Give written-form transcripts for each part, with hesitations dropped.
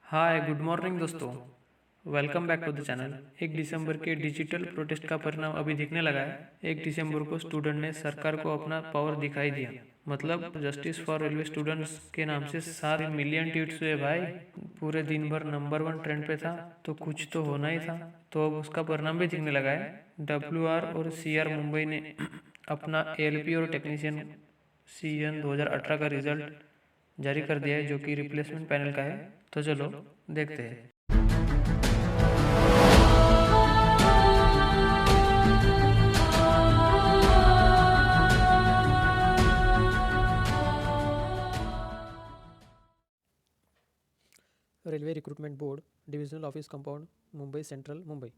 हाय good morning दोस्तों। Welcome back to the channel. 1 दिसंबर के डिजिटल प्रोटेस्ट का परिणाम अभी दिखने लगा है। 1 दिसंबर को स्टूडेंट ने सरकार को अपना पावर दिखाई दिया। मतलब जस्टिस फॉर रेलवे स्टूडेंट्स के नाम से 7 मिलियन ट्वीट्स हुए भाई। पूरे दिन भर नंबर 1 ट्रेंड पे था, तो कुछ तो होना ही था। तो अब उसका परिणाम भी दिखने लगा है। WR और CR मुंबई ने अपना ALP और टेक्नीशियन CN 2018 का रिजल्ट जारी कर दिया है, जो कि रिप्लेसमेंट पैनल का है। तो चलो देखते हैं। Railway recruitment board, divisional office compound, Mumbai central, Mumbai.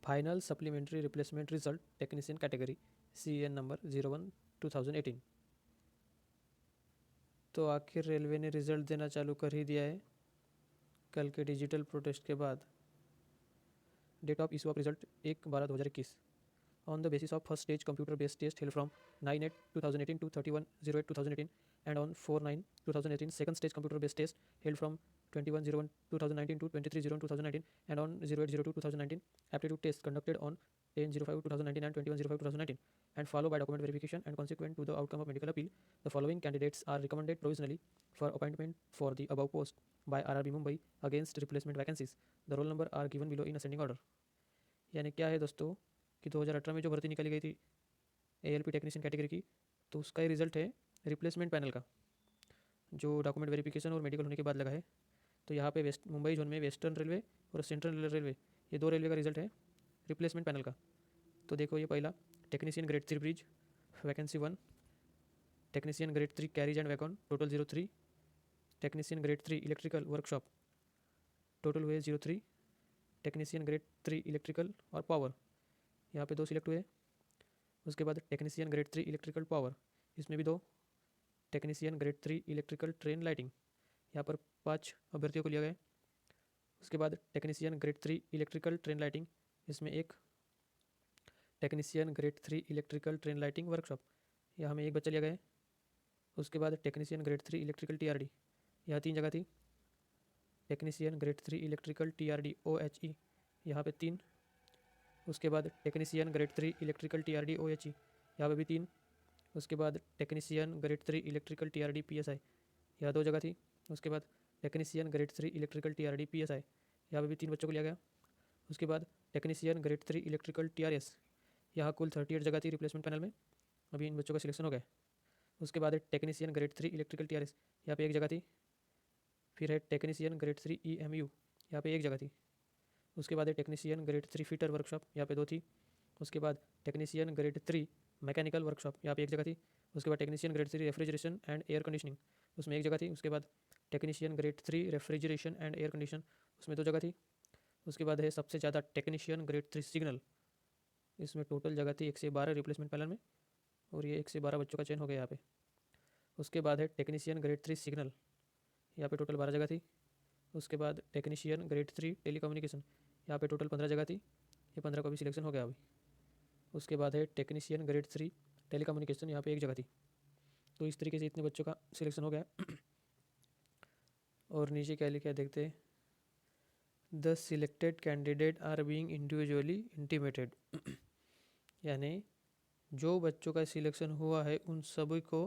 Final supplementary replacement result technician category CN number 01/2018। तो आखिर रेलवे ने रिजल्ट देना चालू कर ही दिया है। कल के डिजिटल प्रोटेस्ट के बाद date of issue of result 1/12/2021 on the basis of first stage computer based test held from 9/8/2018 to 31/08/2018 and on 4/9/2018 second stage computer based test held from 21/01/2019 to 23/01/2019 and on 08/02/2019 aptitude test conducted on 10/05/2019 and 21/05/2019 and followed by document verification and consequent to the outcome of medical appeal. The following candidates are recommended provisionally for appointment for the above post by RRB Mumbai against replacement vacancies. The roll number are given below in ascending order. यानी क्या है दोस्तों कि 2018 में जो भर्ती निकाली गई थी ALP टेक्नीशियन कैटेगरी की, तो उसका ही रिजल्ट है रिप्लेसमेंट पैनल का, जो डॉक्यूमेंट वेरिफिकेशन और मेडिकल होने के बाद लगा है। तो यहाँ पे मुंबई जोन में वेस्टर्न रेलवे और सेंट्रल रेलवे, ये 2 रेलवे का रिजल्ट है रिप्लेसमेंट पैनल का। तो देखो, ये पहला technician grade 3 bridge vacancy 1, technician grade 3 carriage and wagon total 03, technician grade 3 electrical workshop total हुए 03, टेक्नीशियन ग्रेड 3 इलेक्ट्रिकल और पावर, यहाँ पे 2 सिलेक्ट हुए। उसके बाद टेक्नीशियन ग्रेड 3 इलेक्ट्रिकल पावर, इसमें भी 2, technician grade 3 electrical train lighting, यहाँ पर 5 अभ्यर्थियों को लिया गया। उसके बाद technician grade 3 electrical train lighting, इसमें 1, technician grade 3 electrical train lighting workshop, यहाँ में 1 बच्चा लिया गया। उसके बाद टेक्नीशियन ग्रेड 3 इलेक्ट्रिकल TRD, यहाँ 3 जगह थी। Technician grade 3 electrical TRD OHE, यहाँ पे 3। उसके बाद technician grade 3 electrical TRD OHE, यहाँ पे भी 3। उसके बाद technician grade 3 electrical TRD PSI, यहाँ 2 जगह थी। उसके बाद technician grade 3 electrical TRD PSI, यहाँ पे भी 3 बच्चों को लिया गया। उसके बाद टेक्नीशियन ग्रेड 3 इलेक्ट्रिकल TRS, यहाँ कुल 38 जगह थी रिप्लेसमेंट पैनल में। अभी इन बच्चों का सिलेक्शन हो गया। उसके बाद है टेक्नीशियन ग्रेड 3 इलेक्ट्रिकल TRS, यहाँ पे 1 जगह थी। फिर है टेक्नीशियन ग्रेड 3 EMU, यहाँ पे 1 जगह थी। उसके बाद है टेक्नीशियन ग्रेड 3 फिटर वर्कशॉप, यहाँ पे 2 थी। उसके बाद टेक्नीशियन ग्रेड 3 मैकेनिकल वर्कशॉप, यहाँ पे 1 जगह थी। उसके बाद technician grade 3 refrigeration and air conditioning, उसमें 1 जगह थी। उसके बाद technician grade 3 refrigeration and air condition, उसमें 2 जगह थी। उसके बाद है सबसे ज़्यादा टेक्नीशियन ग्रेड 3 सिग्नल, इसमें टोटल जगह थी 1 से 12 रिप्लेसमेंट पैनल में, और ये 1 से 12 बच्चों का चयन हो गया यहाँ पे। उसके बाद है टेक्नीशियन ग्रेड 3 सिग्नल, यहाँ पे टोटल 12 जगह थी। उसके बाद टेक्नीशियन ग्रेड 3 टेलीकम्युनिकेशन, यहाँ पे टोटल 15 जगह थी। ये 15 का भी सिलेक्शन हो गया अभी। उसके बाद है टेक्नीशियन ग्रेड 3 टेलीकम्युनिकेशन, यहाँ पे 1 जगह थी। तो इस तरीके से इतने बच्चों का सिलेक्शन हो गया। और नीचे क्या लिखा है देखते हैं। The selected candidate are being individually intimated, यानी जो बच्चों का सिलेक्शन हुआ है उन सभी को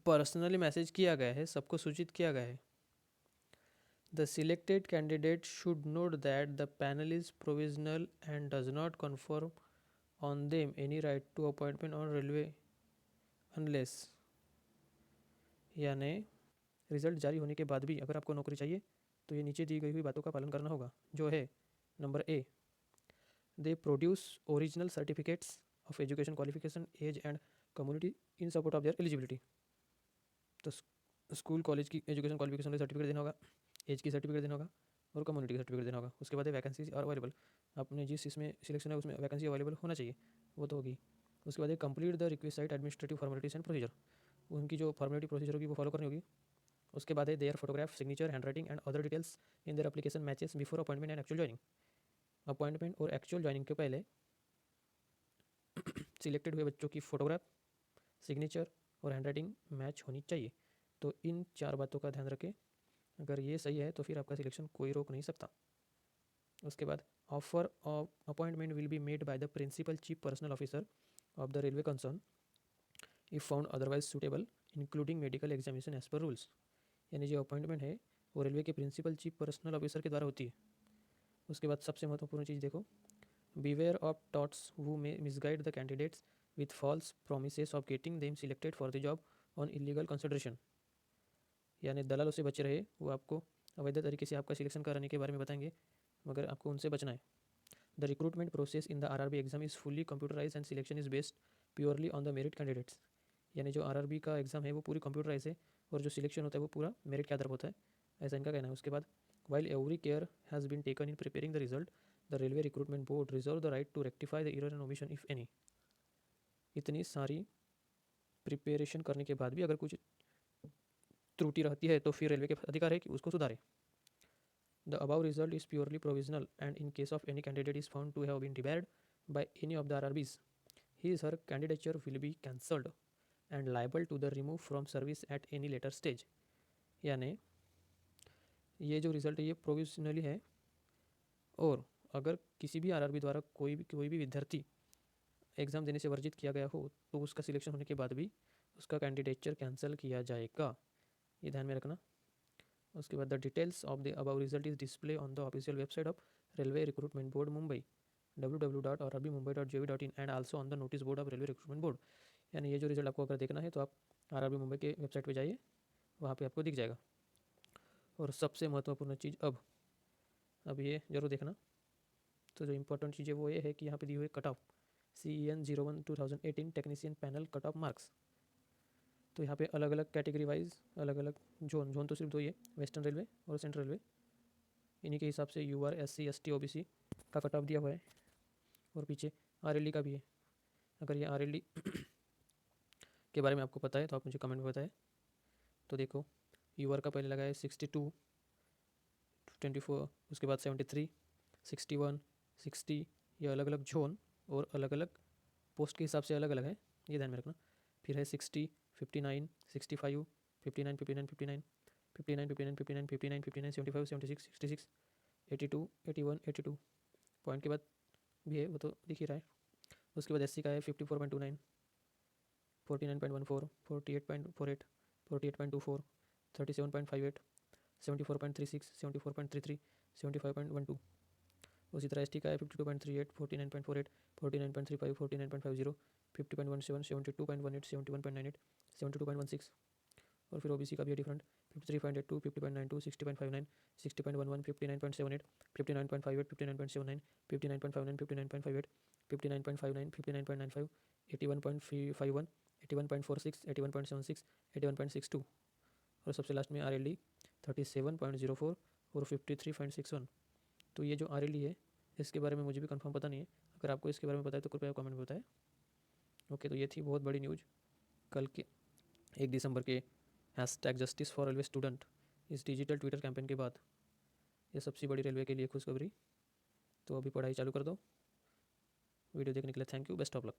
पर्सनली मैसेज किया गया है, सबको सूचित किया गया है। The selected candidate should note that the panel is provisional and does not confer on them any right to appointment on railway unless, यानी रिजल्ट जारी होने के बाद भी अगर आपको नौकरी चाहिए तो ये नीचे दी गई हुई बातों का पालन करना होगा, जो है number A, they produce original certificates of education qualification age and community in support of their eligibility. तो स्कूल कॉलेज की एजुकेशन क्वालिफिकेशन का सर्टिफिकेट देना होगा, एज की सर्टिफिकेट देना होगा और कम्युनिटी का सर्टिफिकेट देना होगा। उसके बाद वैकेंसीज आर अवेलेबल, आपने जिस इसमें सिलेक्शन है उसमें वैकेंसी अवेलेबल होना चाहिए, वो तो होगी। उसके बाद complete the request administrative formalities and procedure, उनकी जो फॉर्मेलिटी प्रोसीजर होगी वो फॉलो करनी होगी। उसके बाद है their photograph signature handwriting and other details in their application matches before appointment and actual joining. Appointment और एक्चुअल ज्वाइनिंग के पहले सिलेक्टेड हुए बच्चों की फोटोग्राफ, सिग्नेचर और हैंड राइटिंग मैच होनी चाहिए। तो इन 4 बातों का ध्यान रखें अगर ये सही है तो फिर आपका सिलेक्शन कोई रोक नहीं सकता। उसके बाद offer of appointment will be made by the principal chief personal officer of the railway concern if found otherwise suitable including medical examination as per rules. यानी जो अपॉइंटमेंट है वो रेलवे के प्रिंसिपल चीफ पर्सनल ऑफिसर के द्वारा होती है। उसके बाद सबसे महत्वपूर्ण चीज़ देखो, beware of thoughts who may misguide the candidates with false promises of getting them selected for the job on illegal consideration। यानी दलालों से बचे रहे, वो आपको अवैध तरीके से आपका सिलेक्शन कराने के बारे में बताएंगे, मगर आपको उनसे बचना है। The recruitment process in the RRB exam is fully computerize and selection is based purely on the merit candidates. यानी जो आरआरबी का एग्ज़ाम है वो पूरी कंप्यूटराइज है और जो सिलेक्शन होता है वो पूरा मेरिट के आधार पर होता है, ऐसा इनका कहना है। उसके बाद while every care has been taken in preparing the result the railway recruitment board reserve the right to rectify the error and omission if any. इतनी सारी प्रिपरेशन करने के बाद भी अगर कुछ त्रुटि रहती है तो फिर रेलवे के अधिकार है कि उसको सुधारे। The above result is purely provisional and in case of any candidate is found to have been debarred by any of the RRBs his her candidature will be cancelled and liable to the remove from service at any later stage। यानी ये जो result है ये provisionally है, और अगर किसी भी आरआरबी द्वारा कोई भी विद्यार्थी एग्ज़ाम देने से वर्जित किया गया हो तो उसका सिलेक्शन होने के बाद भी उसका कैंडिडेचर कैंसिल किया जाएगा, ये ध्यान में रखना। उसके बाद the details of the above result is display on the official website of railway recruitment board Mumbai www.rrbmumbai.gov.in and also on the notice board of railway recruitment board. यानी ये जो रिजल्ट आपको अगर देखना है तो आप आरआरबी मुंबई के वेबसाइट पे जाइए, वहाँ पे आपको दिख जाएगा। और सबसे महत्वपूर्ण चीज़ अब ये जरूर देखना, तो जो इम्पोर्टेंट चीज़ है वो ये है कि यहाँ पे दी हुई cut off CEN 01/2018 technician panel cut off marks. तो यहाँ पे अलग अलग कैटेगरी वाइज अलग अलग जोन तो सिर्फ दो ही है, वेस्टर्न रेलवे और सेंट्रल रेलवे। इन्हीं के हिसाब से UR SC ST OBC का कट ऑफ दिया हुआ है, और पीछे RLD का भी है। अगर ये RLD के बारे में आपको पता है तो आप मुझे कमेंट में बताएं। तो देखो, UR का पहले लगा है 62, 24, उसके बाद 73, 61, 60, ये अलग अलग जोन और अलग अलग पोस्ट के हिसाब से अलग अलग है, ये ध्यान में रखना। फिर है 60, 59, 65, 59, 59, 59, 59, 59, 59, 59, 59, 75, 76, 66, 82, 81, 82 पॉइंट के बाद भी है, वो तो दिख ही रहा है। उसके बाद SC का है 54.29, 49.14, 48.48, 48.24, 37.58, 74.36, 74.33, 75.12। उसी तरह ST का है 52.38, 49.48, 49.35, 49.50, 50.17, 72.18, 71.98, 72.16। और फिर OBC का भी है डिफरेंट, 53.82, 50.92, 60.59, 60.11, 59.78, 59.58, 59.79, 59.59, 59.58, 59.59, 59.95, 81.51, 81.46, 81.76, 81.62। और सबसे लास्ट में RLD 37.04 और 53.61। तो ये जो RLD है इसके बारे में मुझे भी कंफर्म पता नहीं है, अगर आपको इसके बारे में पता है तो कृपया कमेंट में बताएं। ओके, तो ये थी बहुत बड़ी न्यूज़ कल के 1 दिसंबर के #जस्टिस फॉर रेलवे स्टूडेंट इस डिजिटल ट्विटर कैंपेन के बाद ये सबसे बड़ी रेलवे के लिए खुशखबरी। तो अभी पढ़ाई चालू कर दो। वीडियो देखने के लिए thank you, best of luck.